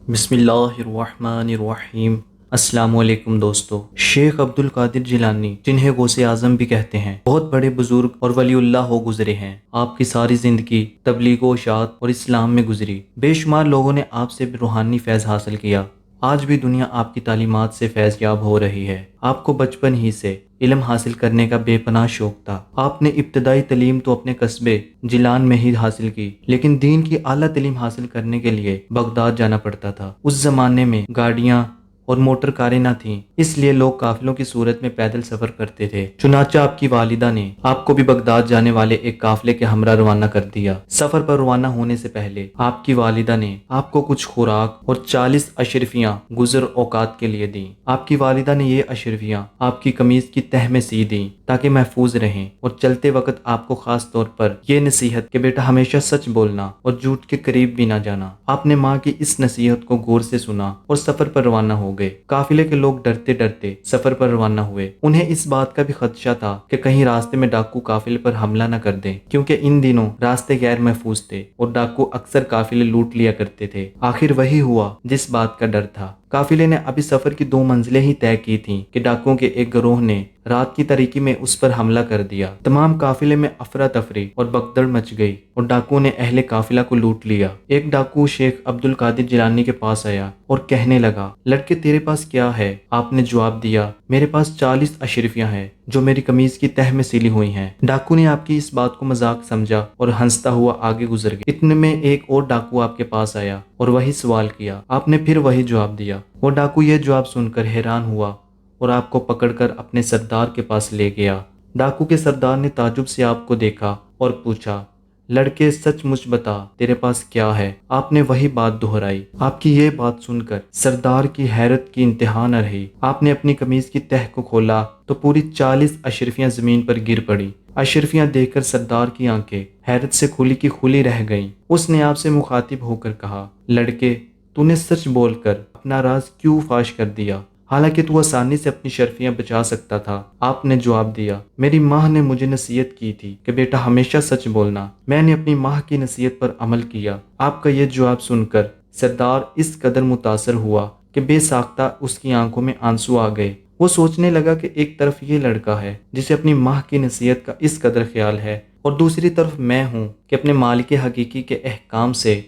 بسم اللہ الرحمن الرحیم۔ السلام علیکم دوستو۔ شیخ عبد القادر جیلانی، جنہیں غوث اعظم بھی کہتے ہیں، بہت بڑے بزرگ اور ولی اللہ ہو گزرے ہیں۔ آپ کی ساری زندگی تبلیغ و اشاعت اور اسلام میں گزری۔ بے شمار لوگوں نے آپ سے روحانی فیض حاصل کیا۔ آج بھی دنیا آپ کی تعلیمات سے فیض یاب ہو رہی ہے۔ آپ کو بچپن ہی سے علم حاصل کرنے کا بے پناہ شوق تھا۔ آپ نے ابتدائی تعلیم تو اپنے قصبے جیلان میں ہی حاصل کی، لیکن دین کی اعلیٰ تعلیم حاصل کرنے کے لیے بغداد جانا پڑتا تھا۔ اس زمانے میں گاڑیاں اور موٹر کاریں نہ تھیں، اس لیے لوگ قافلوں کی صورت میں پیدل سفر کرتے تھے۔ چنانچہ آپ کی والدہ نے آپ کو بھی بغداد جانے والے ایک قافلے کے ہمراہ روانہ کر دیا۔ سفر پر روانہ ہونے سے پہلے آپ کی والدہ نے آپ کو کچھ خوراک اور 40 اشرفیاں گزر اوقات کے لیے دیں۔ آپ کی والدہ نے یہ اشرفیاں آپ کی قمیض کی تہ میں سی دیں تاکہ محفوظ رہیں، اور چلتے وقت آپ کو خاص طور پر یہ نصیحت کہ بیٹا ہمیشہ سچ بولنا اور جھوٹ کے قریب بھی نہ جانا۔ آپ نے ماں کی اس نصیحت کو غور سے سنا اور سفر پر روانہ ہو گئے۔ قافلے کے لوگ ڈرتے ڈرتے سفر پر روانہ ہوئے۔ انہیں اس بات کا بھی خدشہ تھا کہ کہیں راستے میں ڈاکو قافلے پر حملہ نہ کر دیں، کیونکہ ان دنوں راستے غیر محفوظ تھے اور ڈاکو اکثر قافلے لوٹ لیا کرتے تھے۔ آخر وہی ہوا جس بات کا ڈر تھا۔ قافلے نے ابھی سفر کی 2 منزلیں ہی طے کی تھیں کہ ڈاکوؤں کے ایک گروہ نے رات کی تاریکی میں اس پر حملہ کر دیا۔ تمام قافلے میں افراتفری اور بھگدڑ مچ گئی اور ڈاکوؤں نے اہل قافلہ کو لوٹ لیا۔ ایک ڈاکو شیخ عبد القادر جیلانی کے پاس آیا اور کہنے لگا، لڑکے تیرے پاس کیا ہے؟ آپ نے جواب دیا، میرے پاس 40 اشرفیاں ہیں جو میری قمیض کی تہ میں سلی ہوئی ہیں۔ ڈاکو نے آپ کی اس بات کو مذاق سمجھا اور ہنستا ہوا آگے گزر گیا۔ اتنے میں ایک اور ڈاکو آپ کے پاس آیا اور وہی سوال کیا۔ آپ نے پھر وہی جواب دیا۔ وہ ڈاکو یہ جواب سن کر حیران ہوا اور آپ کو پکڑ کر اپنے سردار کے پاس لے گیا۔ ڈاکو کے سردار نے تعجب سے آپ کو دیکھا اور پوچھا، لڑکے سچ مچ بتا تیرے پاس کیا ہے؟ آپ نے وہی بات دہرائی۔ آپ کی یہ بات سن کر سردار کی حیرت کی انتہا نہ رہی۔ آپ نے اپنی قمیض کی تہ کو کھولا تو پوری 40 اشرفیاں زمین پر گر پڑی۔ اشرفیاں دیکھ کر سردار کی آنکھیں حیرت سے کھلی کی کھلی رہ گئیں۔ اس نے آپ سے مخاطب ہو کر کہا، لڑکے تو نے سچ بول کر اپنا راز کیوں فاش کر دیا، حالانکہ تو آسانی سے اپنی شرفیاں بچا سکتا تھا؟ آپ نے جواب دیا، میری ماں نے مجھے نصیحت کی تھی کہ بیٹا ہمیشہ سچ بولنا۔ میں نے اپنی ماں کی نصیحت پر عمل کیا۔ آپ کا یہ جواب سن کر سردار اس قدر متاثر ہوا کہ بے ساختہ اس کی آنکھوں میں آنسو آ گئے۔ وہ سوچنے لگا کہ ایک طرف یہ لڑکا ہے جسے اپنی ماں کی نصیحت کا اس قدر خیال ہے، اور دوسری طرف میں ہوں کہ اپنے مالک حقیقی کے احکام سے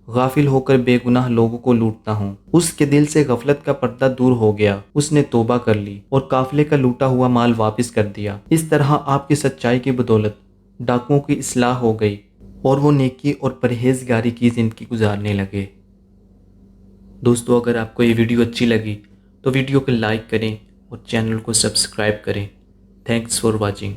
غافل ہو کر بے گناہ لوگوں کو لوٹتا ہوں۔ اس کے دل سے غفلت کا پردہ دور ہو گیا۔ اس نے توبہ کر لی اور قافلے کا لوٹا ہوا مال واپس کر دیا۔ اس طرح آپ کی سچائی کی بدولت ڈاکوؤں کی اصلاح ہو گئی اور وہ نیکی اور پرہیزگاری کی زندگی گزارنے لگے۔ دوستو، اگر آپ کو یہ ویڈیو اچھی لگی تو ویڈیو کو لائک کریں اور چینل کو سبسکرائب کریں۔ Thanks for watching.